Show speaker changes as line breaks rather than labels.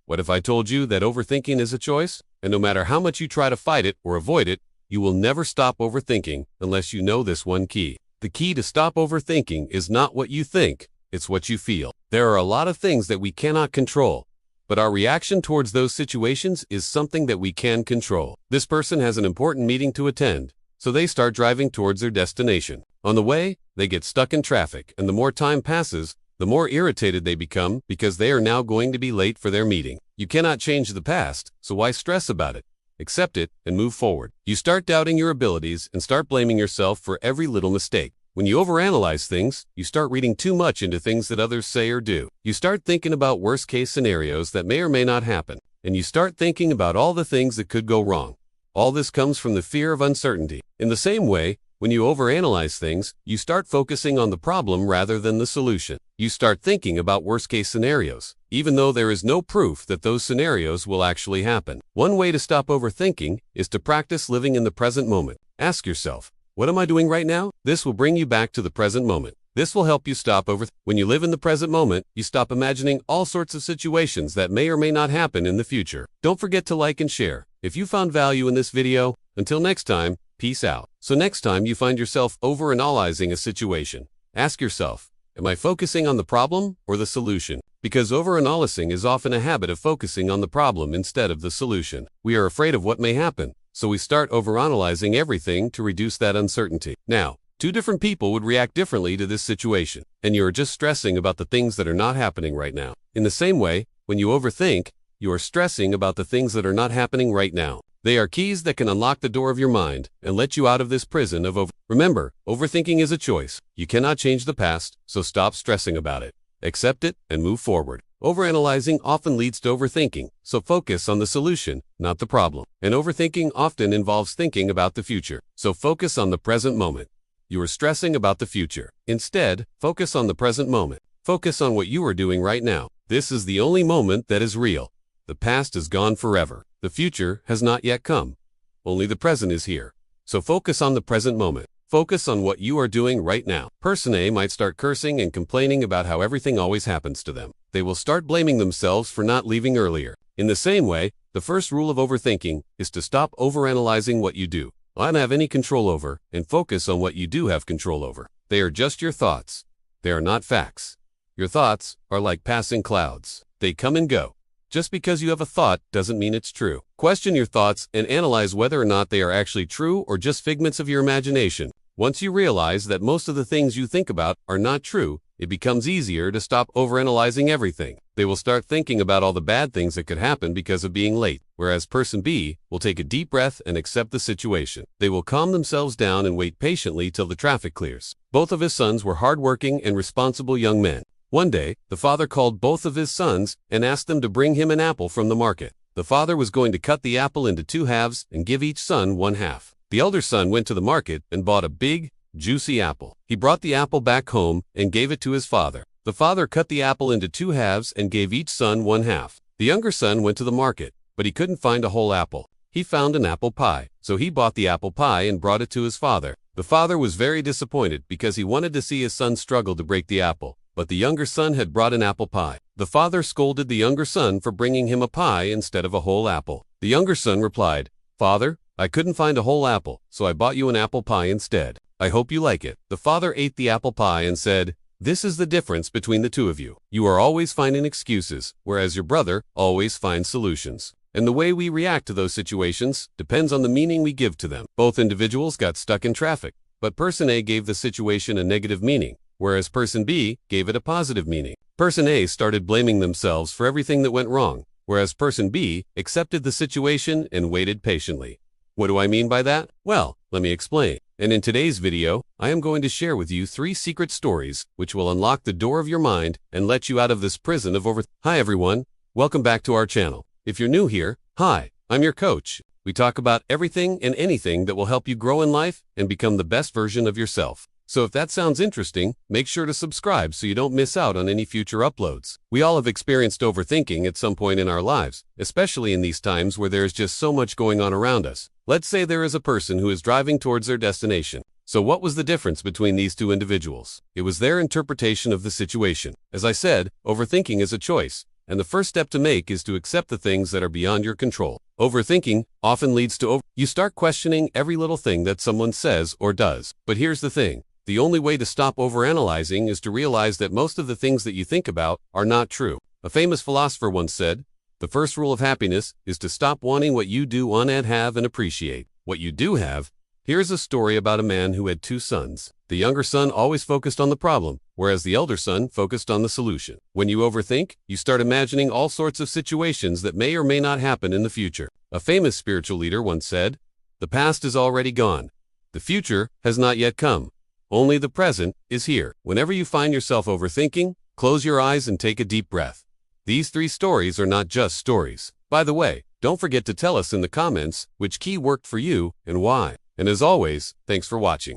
What if I told you that overthinking is a choice? And no matter how much you try to fight it or avoid it, you will never stop overthinking unless you know this one key. The key to stop overthinking is not what you think, it's what you feel. There are a lot of things that we cannot control, but our reaction towards those situations is something that we can control. This person has an important meeting to attend, so they start driving towards their destination. On the way, they get stuck in traffic, and the more time passes, the more irritated they become because they are now going to be late for their meeting. You cannot change the past, so why stress about it? Accept it and move forward. You start doubting your abilities and start blaming yourself for every little mistake. When you overanalyze things, you start reading too much into things that others say or do. You start thinking about worst-case scenarios that may or may not happen, and you start thinking about all the things that could go wrong. All this comes from the fear of uncertainty. In the same way, when you overanalyze things, you start focusing on the problem rather than the solution. You start thinking about worst-case scenarios, even though there is no proof that those scenarios will actually happen. One way to stop overthinking is to practice living in the present moment. Ask yourself, what am I doing right now? This will bring you back to the present moment. This will help you stop When you live in the present moment, you stop imagining all sorts of situations that may or may not happen in the future. Don't forget to like and share. If you found value in this video, until next time, peace out. So next time you find yourself overanalyzing a situation, ask yourself, am I focusing on the problem or the solution? Because overanalyzing is often a habit of focusing on the problem instead of the solution. We are afraid of what may happen, so we start overanalyzing everything to reduce that uncertainty. Now, two different people would react differently to this situation, and you are just stressing about the things that are not happening right now. In the same way, when you overthink, you are stressing about the things that are not happening right now. They are keys that can unlock the door of your mind and let you out of this prison of Remember, overthinking is a choice. You cannot change the past, so stop stressing about it. Accept it and move forward. Overanalyzing often leads to overthinking, so focus on the solution, not the problem. And overthinking often involves thinking about the future, so focus on the present moment. You are stressing about the future. Instead, focus on the present moment. Focus on what you are doing right now. This is the only moment that is real. The past is gone forever. The future has not yet come. Only the present is here. So focus on the present moment. Focus on what you are doing right now. Person A might start cursing and complaining about how everything always happens to them. They will start blaming themselves for not leaving earlier. In the same way, the first rule of overthinking is to stop overanalyzing what you do, not have any control over, and focus on what you do have control over. They are just your thoughts. They are not facts. Your thoughts are like passing clouds. They come and go. Just because you have a thought doesn't mean it's true. Question your thoughts and analyze whether or not they are actually true or just figments of your imagination. Once you realize that most of the things you think about are not true, it becomes easier to stop overanalyzing everything. They will start thinking about all the bad things that could happen because of being late, whereas person B will take a deep breath and accept the situation. They will calm themselves down and wait patiently till the traffic clears. Both of his sons were hardworking and responsible young men. One day, the father called both of his sons and asked them to bring him an apple from the market. The father was going to cut the apple into two halves and give each son one half. The elder son went to the market and bought a big, juicy apple. He brought the apple back home and gave it to his father. The father cut the apple into two halves and gave each son one half. The younger son went to the market, but he couldn't find a whole apple. He found an apple pie, so he bought the apple pie and brought it to his father. The father was very disappointed because he wanted to see his son struggle to break the apple. But the younger son had brought an apple pie. The father scolded the younger son for bringing him a pie instead of a whole apple. The younger son replied, "Father, I couldn't find a whole apple, so I bought you an apple pie instead. I hope you like it." The father ate the apple pie and said, "This is the difference between the two of you. You are always finding excuses, whereas your brother always finds solutions." And the way we react to those situations depends on the meaning we give to them. Both individuals got stuck in traffic, but person A gave the situation a negative meaning, whereas person B gave it a positive meaning. Person A started blaming themselves for everything that went wrong, whereas person B accepted the situation and waited patiently. What do I mean by that? Well, let me explain. And in today's video, I am going to share with you 3 secret stories which will unlock the door of your mind and let you out of this prison of Hi everyone, welcome back to our channel. If you're new here, hi, I'm your coach. We talk about everything and anything that will help you grow in life and become the best version of yourself. So if that sounds interesting, make sure to subscribe so you don't miss out on any future uploads. We all have experienced overthinking at some point in our lives, especially in these times where there is just so much going on around us. Let's say there is a person who is driving towards their destination. So what was the difference between these two individuals? It was their interpretation of the situation. As I said, overthinking is a choice, and the first step to make is to accept the things that are beyond your control. Overthinking often leads to you start questioning every little thing that someone says or does. But here's the thing. The only way to stop overanalyzing is to realize that most of the things that you think about are not true. A famous philosopher once said, "The first rule of happiness is to stop wanting what you do want and have and appreciate what you do have." Here's a story about a man who had two sons. The younger son always focused on the problem, whereas the elder son focused on the solution. When you overthink, you start imagining all sorts of situations that may or may not happen in the future. A famous spiritual leader once said, "The past is already gone. The future has not yet come. Only the present is here." Whenever you find yourself overthinking, close your eyes and take a deep breath. These 3 stories are not just stories. By the way, don't forget to tell us in the comments which key worked for you and why. And as always, thanks for watching.